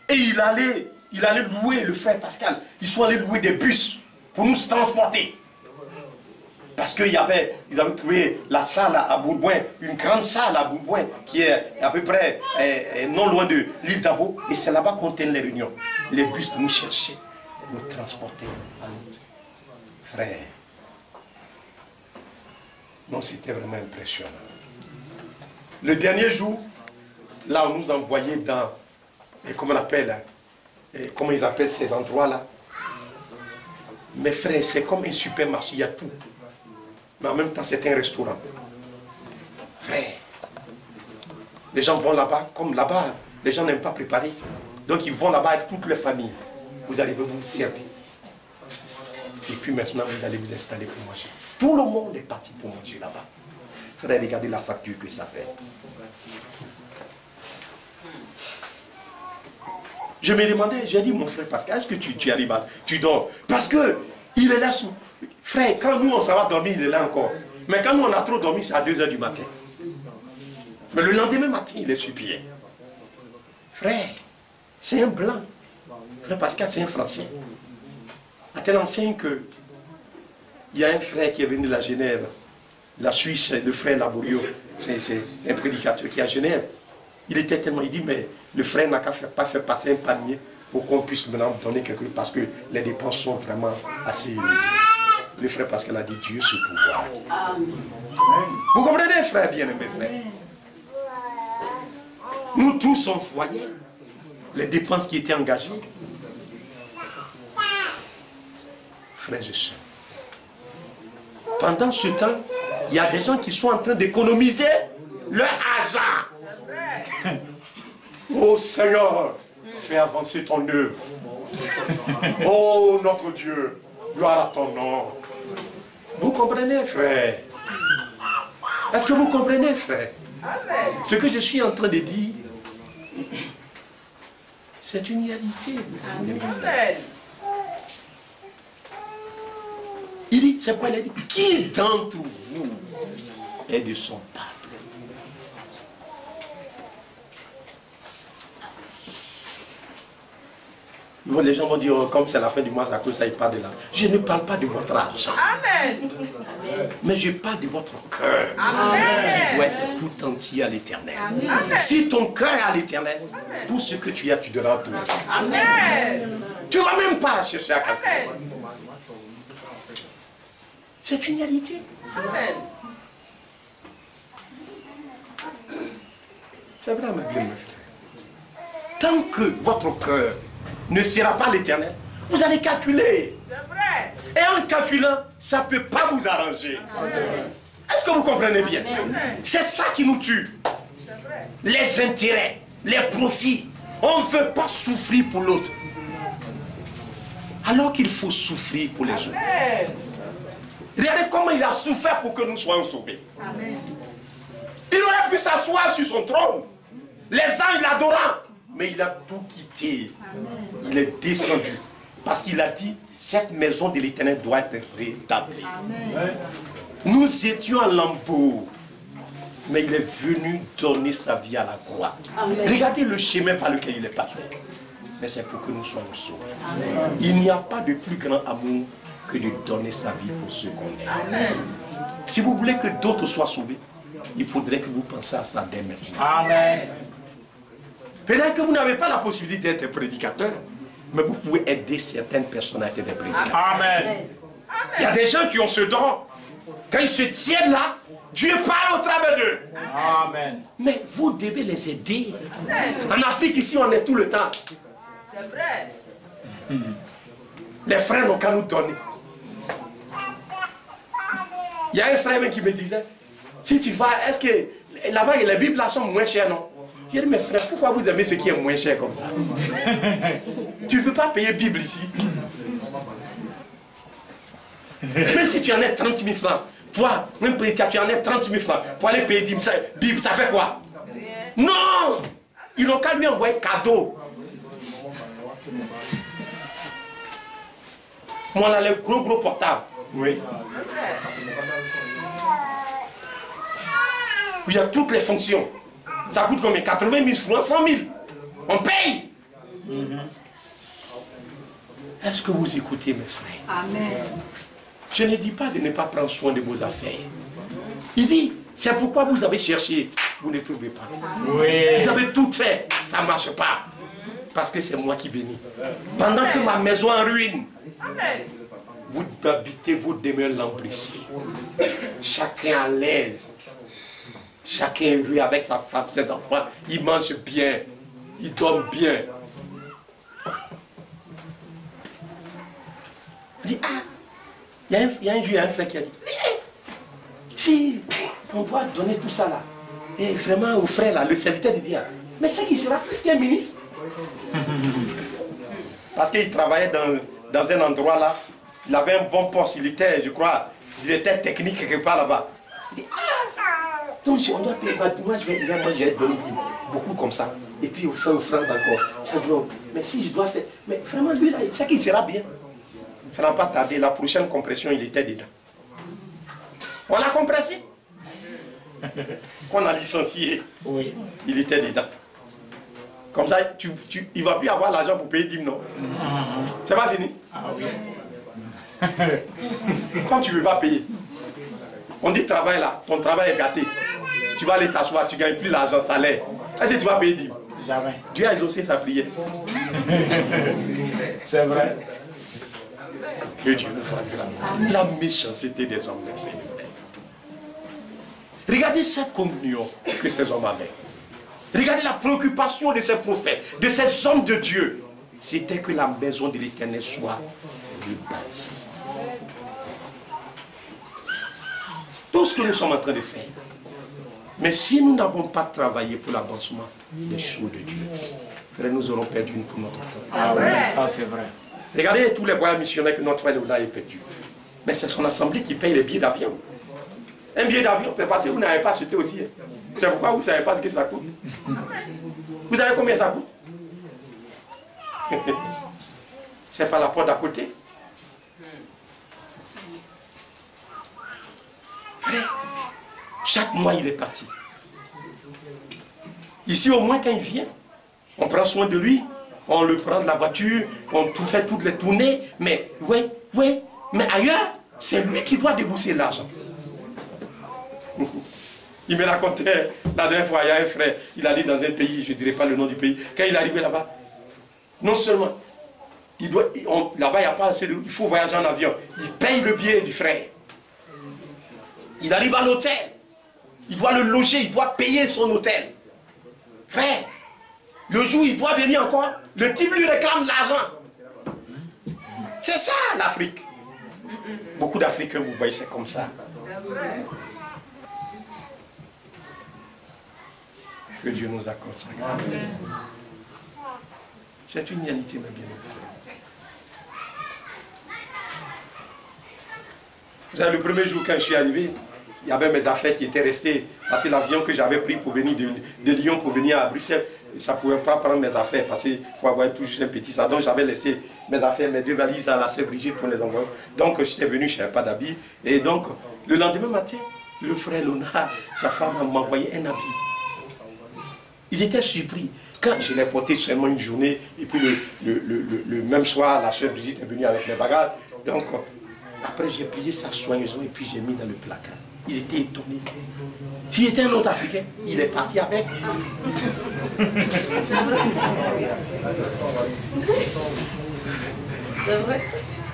Et il allait louer, le frère Pascal, ils sont allés louer des bus pour nous transporter. Parce qu'ils avaient trouvé la salle à Bourboin, une grande salle à Bourboin, qui est à peu près non loin de l'île d'Abo. Et c'est là-bas qu'on tient les réunions. Les bus pour nous chercher, nous transporter à l'autre. Frère, non, c'était vraiment impressionnant. Le dernier jour, là, on nous envoyait dans, comment on appelle, comment ils appellent ces endroits-là. Mes frères, c'est comme un supermarché, il y a tout. Mais en même temps, c'est un restaurant. Frère, les gens vont là-bas, comme là-bas, les gens n'aiment pas préparer. Donc ils vont là-bas avec toute leur famille. Vous allez vous servir. Et puis maintenant, vous allez vous installer pour manger. Tout le monde est parti pour manger là-bas. Frère, regardez la facture que ça fait. Je me demandais, j'ai dit, mon frère Pascal, est-ce que tu arrives à... Tu dors? Parce que il est là sous... Frère, quand nous on s'en va dormir, il est là encore. Mais quand nous on a trop dormi, c'est à 2 h du matin. Mais le lendemain matin, il est sur pied. Frère, c'est un blanc. Frère Pascal, c'est un français. À tel enseigne que il y a un frère qui est venu de la Genève, la Suisse, le frère Laborio, c'est un prédicateur qui est à Genève. Il était tellement, il dit, mais le frère n'a qu'à pas faire passer un panier pour qu'on puisse maintenant donner quelque chose, parce que les dépenses sont vraiment assez élevées. Le frère Pascal a dit, Dieu ce pouvoir. Vous comprenez, frère bien-aimé, frère? Nous tous sommes foyés. Les dépenses qui étaient engagées. Frères et sœurs, pendant ce temps, il y a des gens qui sont en train d'économiser leur argent. Oh Seigneur, fais avancer ton œuvre. Oh notre Dieu, gloire à ton nom. Vous comprenez, frère? Est-ce que vous comprenez, frère? Ce que je suis en train de dire, c'est une réalité. Il dit, c'est quoi il a dit? Qui d'entre vous est de son peuple? Les gens vont dire, oh, comme c'est la fin du mois, c'est à cause ça, il parle de là. Je ne parle pas de votre argent. Amen. Mais je parle de votre cœur. Qui doit être tout entier à l'éternel. Si ton cœur est à l'éternel, tout ce que tu as, tu devras tout. Amen. Tu ne vas même pas chercher à quelqu'un. C'est une réalité. Amen. C'est vrai, ma bien, mes frères. Tant que votre cœur ne sera pas l'éternel, vous allez calculer. C'est vrai. Et en calculant, ça ne peut pas vous arranger. Est-ce que vous comprenez bien? C'est ça qui nous tue. Les intérêts, les profits. On ne veut pas souffrir pour l'autre. Alors qu'il faut souffrir pour les autres. Regardez comment il a souffert pour que nous soyons sauvés. Amen. Il aurait pu s'asseoir sur son trône. les anges l'adorant. Mais il a tout quitté. Il est descendu. Parce qu'il a dit, cette maison de l'Éternel doit être rétablie. Nous étions en lambeaux. Mais il est venu donner sa vie à la croix. Regardez le chemin par lequel il est passé. Mais c'est pour que nous soyons sauvés. Il n'y a pas de plus grand amour que de donner sa vie pour ceux qu'on aime. Si vous voulez que d'autres soient sauvés, il faudrait que vous pensiez à ça dès maintenant. Amen. Peut-être que vous n'avez pas la possibilité d'être prédicateur, mais vous pouvez aider certaines personnes à être des prédicateurs. Amen. Il y a des gens qui ont ce don. Quand ils se tiennent là, Dieu parle au travers d'eux. Amen. Mais vous devez les aider. En Afrique, ici, on est tout le temps. C'est vrai. Les frères n'ont qu'à nous donner. Il y a un frère même qui me disait, si tu vas, est-ce que là-bas, les Bibles là sont moins chères, non? J'ai dit, mes frères, pourquoi vous aimez ce qui est moins cher comme ça? Tu ne peux pas payer Bible ici. Même si tu en as 30 000 francs, toi, même prédicateur, tu en as 30 000 francs, pour aller payer Bible, ça fait quoi? Non! Ils n'ont qu'à lui envoyer cadeau. Moi, on a les gros portables. Oui. Il y a toutes les fonctions. Ça coûte combien? 80 000 francs, 100 000. On paye. Est-ce que vous écoutez, mes frères? Amen. Je ne dis pas de ne pas prendre soin de vos affaires. Il dit, c'est pourquoi vous avez cherché, vous ne trouvez pas. Oui. Vous avez tout fait, ça ne marche pas. Parce que c'est moi qui bénis. Pendant que ma maison est en ruine, vous habitez vos demeures lambrissées. Chacun à l'aise. Chacun est heureux avec sa femme, ses enfants. Il mange bien. Il dort bien. Il dit, ah, il y a un jour, il y a un frère qui a dit, si on doit donner tout ça là, et vraiment au frère là, le serviteur de Dieu, mais c'est qu'il sera plus qu'un ministre. Parce qu'il travaillait dans un endroit là, il avait un bon poste, il était, je crois, directeur technique quelque part là-bas. Il dit, ah, donc on doit payer, moi je vais donner beaucoup comme ça, et puis on fait offrande encore. Mais si je dois faire, mais vraiment lui là, c'est qu'il sera bien. Ça n'a pas tardé, la prochaine compression, il était dedans. On l'a compressé. Qu'on a licencié, Oui. il était dedans. Comme ça, il ne va plus avoir l'argent pour payer 10 non. C'est pas fini. Ah oui. Quand tu ne veux pas payer, on dit travail là, ton travail est gâté. Tu vas aller t'asseoir, tu ne gagnes plus l'argent, salaire. Est-ce que tu vas payer 10? Jamais. Dieu a exaucé sa prière. C'est vrai. Que Dieu nous fasse grâce. La méchanceté des hommes, les frères. Regardez cette communion que ces hommes avaient. Regardez la préoccupation de ces prophètes, de ces hommes de Dieu. C'était que la maison de l'Éternel soit rebâtie. Tout ce que nous sommes en train de faire. Mais si nous n'avons pas travaillé pour l'avancement des choses de Dieu, frère, nous aurons perdu une pour notre temps. Ah oui, ça c'est vrai. Regardez tous les voyages missionnaires que notre frère Léola est perdu. Mais c'est son assemblée qui paye les billets d'avion. Un billet d'avion, parce que vous n'avez pas acheté aussi. C'est pourquoi vous ne savez pas ce que ça coûte. Vous savez combien ça coûte? C'est pas la porte d'à côté. Frère, chaque mois il est parti. Ici au moins quand il vient, on prend soin de lui. On le prend de la voiture, on fait toutes les tournées, mais mais ailleurs, c'est lui qui doit débourser l'argent. Il me racontait la dernière fois, il y a un frère, il allait dans un pays, je ne dirai pas le nom du pays, quand il est arrivé là-bas, non seulement, là-bas il n'y a pas assez de, il faut voyager en avion, il paye le billet du frère. Il arrive à l'hôtel, il doit le loger, il doit payer son hôtel. Frère, le jour où il doit venir encore, le type lui réclame l'argent. C'est ça l'Afrique. Beaucoup d'Africains, vous voyez, c'est comme ça. Que Dieu nous accorde sa grâce. C'est une réalité, mes bien-aimés. Vous savez, le premier jour quand je suis arrivé, il y avait mes affaires qui étaient restées. Parce que l'avion que j'avais pris pour venir de Lyon pour venir à Bruxelles, ça ne pouvait pas prendre mes affaires parce qu'il faut avoir tout juste un petit sac. Donc j'avais laissé mes affaires, mes 2 valises à la sœur Brigitte pour les envoyer. Donc j'étais venu, je n'avais pas d'habit. Et donc le lendemain matin, le frère Léonard, sa femme m'a envoyé un habit. Ils étaient surpris. Quand je l'ai porté seulement une journée, et puis le même soir, la sœur Brigitte est venue avec mes bagages. Donc après j'ai plié ça soigneusement et puis j'ai mis dans le placard. Ils étaient étonnés. S'il était un autre Africain, il est parti avec. C'est vrai?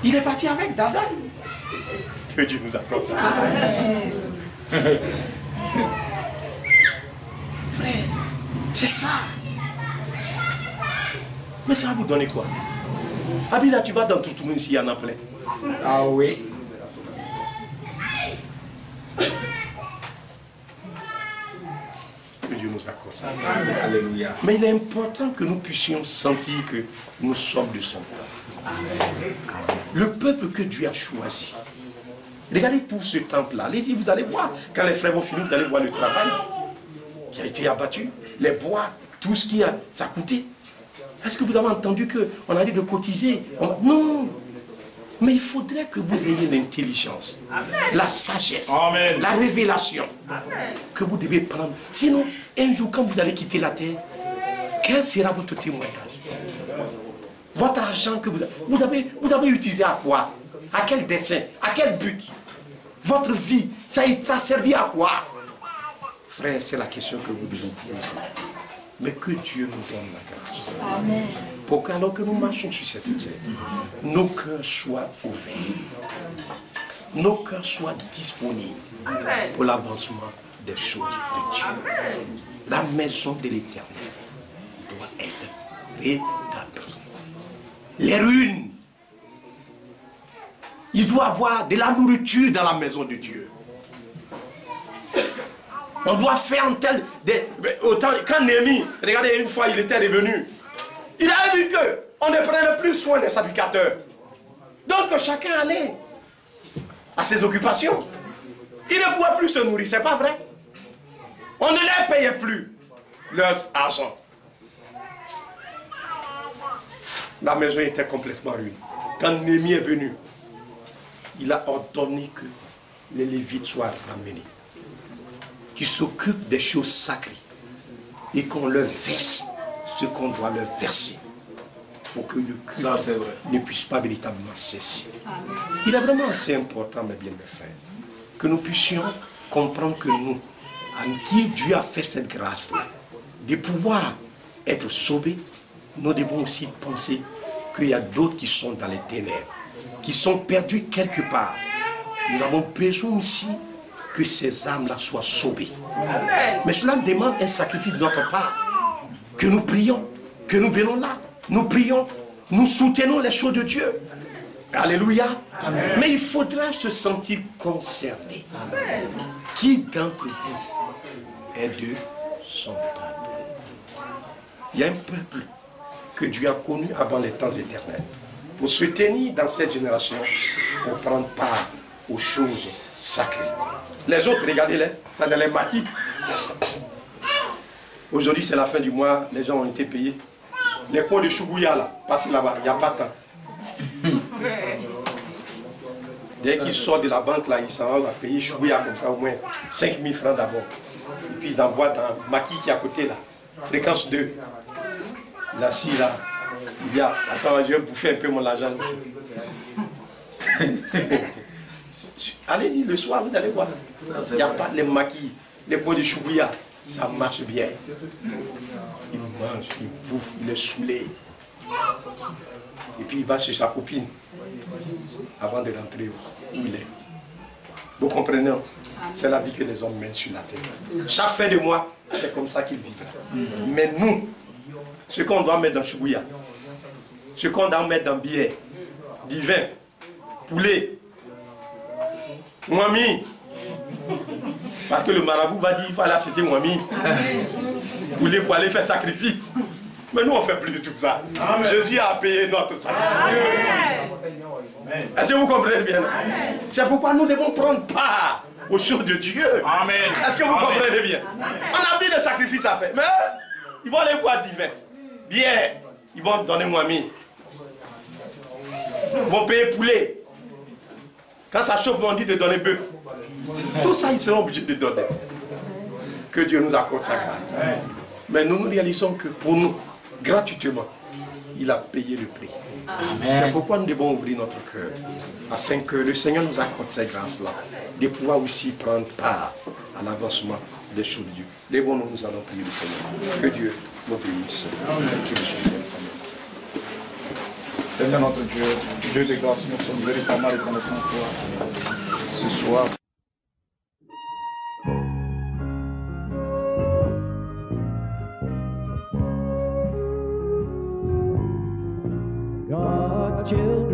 Il est parti avec Dada. Que Dieu nous accorde ça. Frère, c'est ça. Mais ça va vous donner quoi? Abila, tu vas dans tout le monde s'il y en a plein. Ah oui. Que Dieu nous accorde ça. Alléluia. Mais il est important que nous puissions sentir que nous sommes de son peuple. Le peuple que Dieu a choisi. Regardez tout ce temple-là. Allez-y, vous allez voir. Quand les frères vont finir, vous allez voir le travail qui a été abattu. Les bois, tout ce qui a, ça a coûté. Est-ce que vous avez entendu qu'on a dit de cotiser? Non. Mais il faudrait que vous ayez l'intelligence, la sagesse, Amen. la révélation que vous devez prendre. Sinon, un jour, quand vous allez quitter la terre, quel sera votre témoignage? Votre argent que vous avez utilisé à quoi? À quel dessein? À quel but? Votre vie, ça a servi à quoi? Frère, c'est la question que vous devez poser. Mais que Dieu nous donne la grâce. Amen. Pour qu'alors que nous marchons sur cette terre, nos cœurs soient ouverts. Nos cœurs soient disponibles pour l'avancement des choses de Dieu. La maison de l'Éternel doit être rétablie. Les ruines. Il doit y avoir de la nourriture dans la maison de Dieu. On doit faire un tel... Autant, quand Néhémie, regardez, une fois il était revenu, il a vu qu'on ne prenait plus soin des sacrificateurs. Donc chacun allait à ses occupations. Il ne pouvait plus se nourrir, c'est pas vrai? On ne les payait plus leur argent. La maison était complètement ruinée. Quand Néhémie est venu, il a ordonné que les Lévites soient ramenés, qui s'occupent des choses sacrées et qu'on leur verse ce qu'on doit leur verser pour que le culte ne puisse pas véritablement cesser. Il est vraiment assez important, mes bien-aimés frères, que nous puissions comprendre que nous, à qui Dieu a fait cette grâce-là, de pouvoir être sauvés, nous devons aussi penser qu'il y a d'autres qui sont dans les ténèbres, qui sont perdus quelque part. Nous avons besoin aussi que ces âmes-là soient sauvées. Mais cela demande un sacrifice de notre part. Que nous prions, que nous venons là, nous prions, nous soutenons les choses de Dieu. Alléluia. Amen. Mais il faudra se sentir concerné. Amen. Qui d'entre vous est de son peuple? Il y a un peuple que Dieu a connu avant les temps éternels. Pour se tenir dans cette génération, pour prendre part aux choses sacrées. Les autres, regardez-les, ça ne les maquille. Aujourd'hui, c'est la fin du mois, les gens ont été payés. Les points de Chougouya, là, passez là-bas, il n'y a pas de temps. Dès qu'ils sortent de la banque, là, ils s'en vont payer Chougouya comme ça, au moins 5 000 francs d'abord. Et puis ils envoient dans Maki qui est à côté, là, fréquence 2. Là, si, là, il y a... Attends, je vais bouffer un peu mon argent. Allez-y, le soir, vous allez voir. Il n'y a pas les maquis, les points de choubouya. Ça marche bien. Il mange, il bouffe, il est saoulé. Et puis il va chez sa copine avant de rentrer où il est. Vous comprenez? C'est la vie que les hommes mènent sur la terre. Chaque fin de mois, c'est comme ça qu'ils vivent. Mais nous, ce qu'on doit mettre dans choubouya, ce qu'on doit mettre dans billet, divin, poulet, Mwami. Parce que le marabout va dire qu'il faut aller acheter Mwami pour aller faire sacrifice. Mais nous on ne fait plus de tout ça. Amen. Jésus a payé notre sacrifice. Est-ce que vous comprenez bien? C'est pourquoi nous devons prendre part aux choses de Dieu. Amen. Est-ce que vous comprenez bien? On a mis des sacrifices à faire. Mais ils vont aller boire divin. Bien, ils vont donner moi mi. Ils vont payer poulet. Quand ça chauffe, on dit de donner bœuf. Tout ça, ils seront obligés de donner. Que Dieu nous accorde sa grâce. Mais nous réalisons que pour nous, gratuitement, il a payé le prix. C'est pourquoi nous devons ouvrir notre cœur, afin que le Seigneur nous accorde ces grâces-là, de pouvoir aussi prendre part à l'avancement des choses de Dieu. Lèvons-nous, nous allons prier le Seigneur. Que Dieu nous bénisse. Seigneur notre Dieu, Dieu de grâce, nous sommes véritablement reconnaissants pour toi ce soir. God's children